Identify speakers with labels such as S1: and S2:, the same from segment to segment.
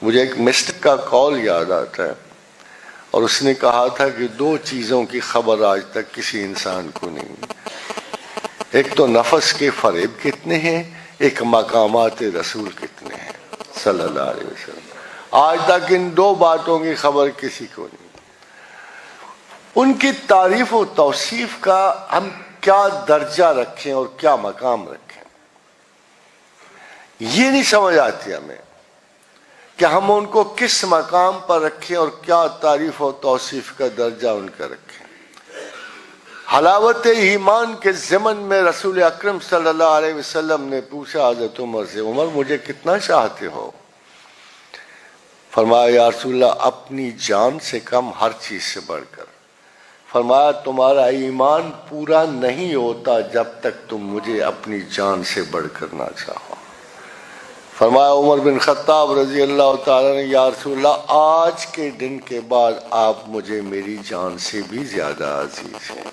S1: مجھے ایک مسٹک کا کال یاد آتا ہے، اور اس نے کہا تھا کہ 2 چیزوں کی خبر آج تک کسی انسان کو نہیں، ایک تو نفس کے فریب کتنے ہیں، ایک مقامات رسول کتنے ہیں صلی اللہ علیہ وسلم۔ آج تک ان 2 باتوں کی خبر کسی کو نہیں۔ ان کی تعریف و توصیف کا ہم کیا درجہ رکھیں اور کیا مقام رکھیں، یہ نہیں سمجھ آتی ہمیں کہ ہم ان کو کس مقام پر رکھیں اور کیا تعریف و توصیف کا درجہ ان کا رکھیں۔ حلاوت ایمان کے ضمن میں رسول اکرم صلی اللہ علیہ وسلم نے پوچھا حضرت عمر سے، عمر مجھے کتنا چاہتے ہو؟ فرمایا یا رسول اللہ اپنی جان سے کم ہر چیز سے بڑھ کر۔ فرمایا تمہارا ایمان پورا نہیں ہوتا جب تک تم مجھے اپنی جان سے بڑھ کر نہ چاہو۔ فرمایا عمر بن خطاب رضی اللہ تعالیٰ نے یا رسول اللہ آج کے دن کے بعد آپ مجھے میری جان سے بھی زیادہ عزیز ہیں۔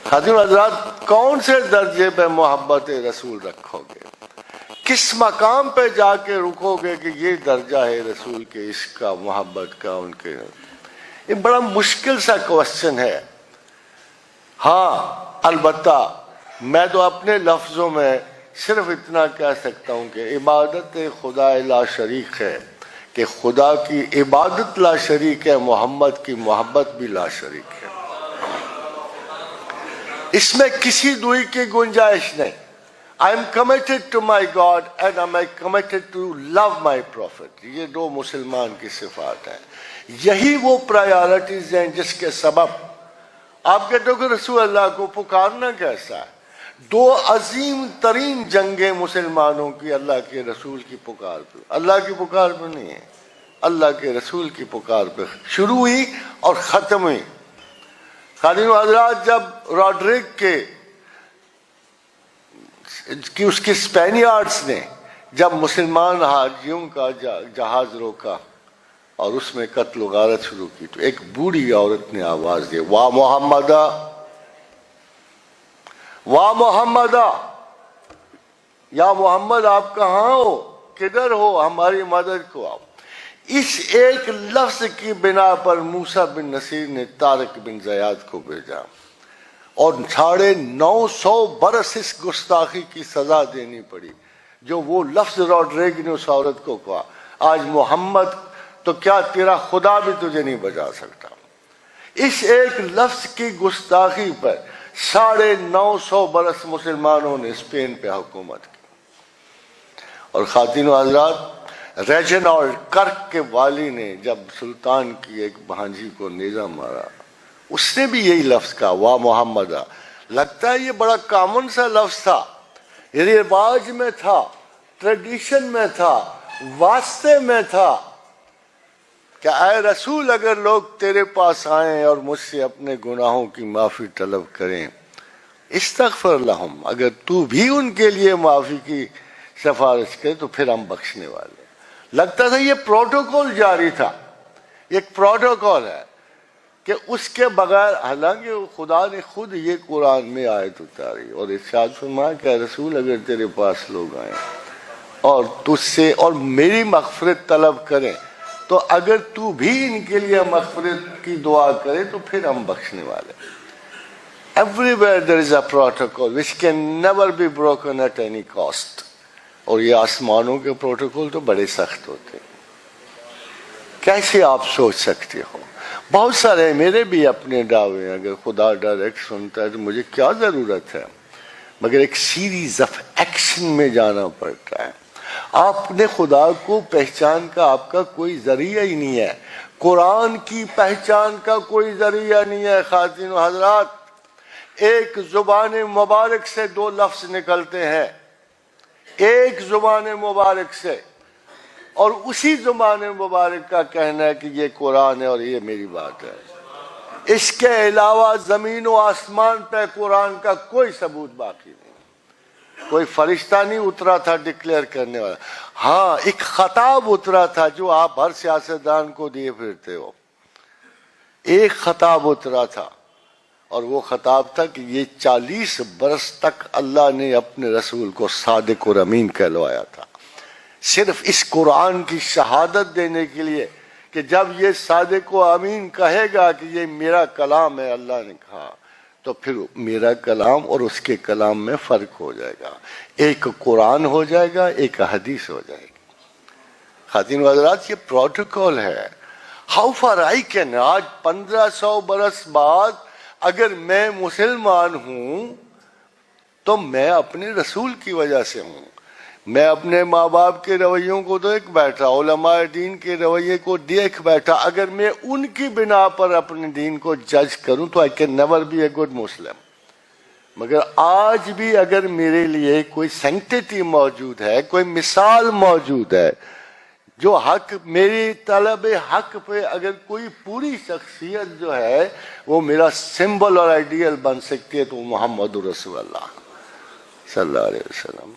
S1: خاتون حضرات، کون سے درجے پہ محبت رسول رکھو گے؟ کس مقام پہ جا کے رکو گے کہ یہ درجہ ہے رسول کے عشق کا، محبت کا ان کے؟ یہ بڑا مشکل سا کوسچن ہے۔ ہاں البتہ میں تو اپنے لفظوں میں صرف اتنا کہہ سکتا ہوں کہ عبادت خدا لا شریک ہے، کہ خدا کی عبادت لا شریک ہے، محمد کی محبت بھی لا شریک ہے، اس میں کسی دوئی کی گنجائش نہیں۔ I am committed to my God and I am committed to love my prophet۔ یہ 2 مسلمان کی صفات ہیں، یہی وہ پرائیورٹیز ہیں جس کے سبب آپ کہتے ہو کہ رسول اللہ کو پکارنا کیسا ہے؟ 2 عظیم ترین جنگیں مسلمانوں کی اللہ کے رسول کی پکار پہ، اللہ کی پکار پہ نہیں ہے، اللہ کے رسول کی پکار پہ شروع ہوئی اور ختم ہوئی۔ خادم حضرات، جب راڈرک کی اس کے اسپینیارڈز نے جب مسلمان حاجیوں کا جہاز روکا اور اس میں قتل و غارت شروع کی، تو ایک بوڑھی عورت نے آواز دی، واہ محمدہ، واہ محمدہ، یا محمد آپ کہاں ہو، کدھر ہو، ہماری مدد کو آؤ۔ اس ایک لفظ کی بنا پر موسیٰ بن نصیر نے طارق بن زیاد کو بھیجا اور 950 برس اس گستاخی کی سزا دینی پڑی جو وہ لفظ راڈریگ نے اس عورت کو کہا، آج محمد تو کیا تیرا خدا بھی تجھے نہیں بچا سکتا۔ اس ایک لفظ کی گستاخی پر 950 برس مسلمانوں نے اسپین پہ حکومت کی۔ اور خواتین و حضرات، ریجنالڈ کرک کے والی نے جب سلطان کی ایک بھانجی کو نیزہ مارا، اس نے بھی یہی لفظ کہا، واہ محمدہ۔ لگتا ہے یہ بڑا کامن سا لفظ تھا، یہ رواج میں تھا، ٹریڈیشن میں تھا، واسطے میں تھا کہ اے رسول اگر لوگ تیرے پاس آئیں اور مجھ سے اپنے گناہوں کی معافی طلب کریں، استغفر لہم، اگر تو بھی ان کے لیے معافی کی سفارش کرے تو پھر ہم بخشنے والے۔ لگتا تھا یہ پروٹوکول جاری تھا، یہ ایک پروٹوکول ہے کہ اس کے بغیر، حالانکہ خدا نے خود یہ قرآن میں آیت اتاری اور ارشاد فرمایا کہ رسول اگر تیرے پاس لوگ آئیں اور تجھ سے اور میری مغفرت طلب کریں تو اگر تو بھی ان کے لیے مغفرت کی دعا کرے تو پھر ہم بخشنے والے۔ Everywhere there is a protocol which can never be broken at any cost۔ اور یہ آسمانوں کے پروٹوکول تو بڑے سخت ہوتے ہیں، کیسے آپ سوچ سکتے ہو؟ بہت سارے میرے بھی اپنے دعوے ہیں، اگر خدا ڈائریکٹ سنتا ہے تو مجھے کیا ضرورت ہے، مگر ایک سیریز آف ایکشن میں جانا پڑتا ہے۔ آپ نے خدا کو پہچان کا آپ کا کوئی ذریعہ ہی نہیں ہے، قرآن کی پہچان کا کوئی ذریعہ نہیں ہے۔ خواتین و حضرات، ایک زبان مبارک سے 2 لفظ نکلتے ہیں، ایک زبان مبارک سے، اور اسی زبان مبارک کا کہنا ہے کہ یہ قرآن ہے اور یہ میری بات ہے۔ اس کے علاوہ زمین و آسمان پہ قرآن کا کوئی ثبوت باقی نہیں، کوئی فرشتہ نہیں اترا تھا ڈکلیئر کرنے والا۔ ہاں ایک خطاب اترا تھا جو آپ ہر سیاستدان کو دیے پھرتے ہو، ایک خطاب اترا تھا، اور وہ خطاب تھا کہ یہ 40 برس تک اللہ نے اپنے رسول کو صادق اور امین کہلوایا تھا۔ صرف اس قرآن کی شہادت دینے کے لیے کہ جب یہ صادق و امین کہے گا کہ یہ میرا کلام ہے، اللہ نے کہا، تو پھر میرا کلام اور اس کے کلام میں فرق ہو جائے گا، ایک قرآن ہو جائے گا، ایک حدیث ہو جائے گی۔ خواتین و حضرات، یہ پروٹوکول ہے۔ ہاؤ فار آئی کین، آج 1500 برس بعد اگر میں مسلمان ہوں تو میں اپنے رسول کی وجہ سے ہوں۔ میں اپنے ماں باپ کے رویوں کو دیکھ بیٹھا، علماء دین کے رویے کو دیکھ بیٹھا، اگر میں ان کی بنا پر اپنے دین کو جج کروں تو I can never be a good Muslim۔ مگر آج بھی اگر میرے لیے کوئی سینکٹیٹی موجود ہے، کوئی مثال موجود ہے، جو حق میری طلب حق پہ اگر کوئی پوری شخصیت جو ہے وہ میرا سمبل اور آئیڈیل بن سکتی ہے تو محمد رسول اللہ صلی اللہ علیہ وسلم۔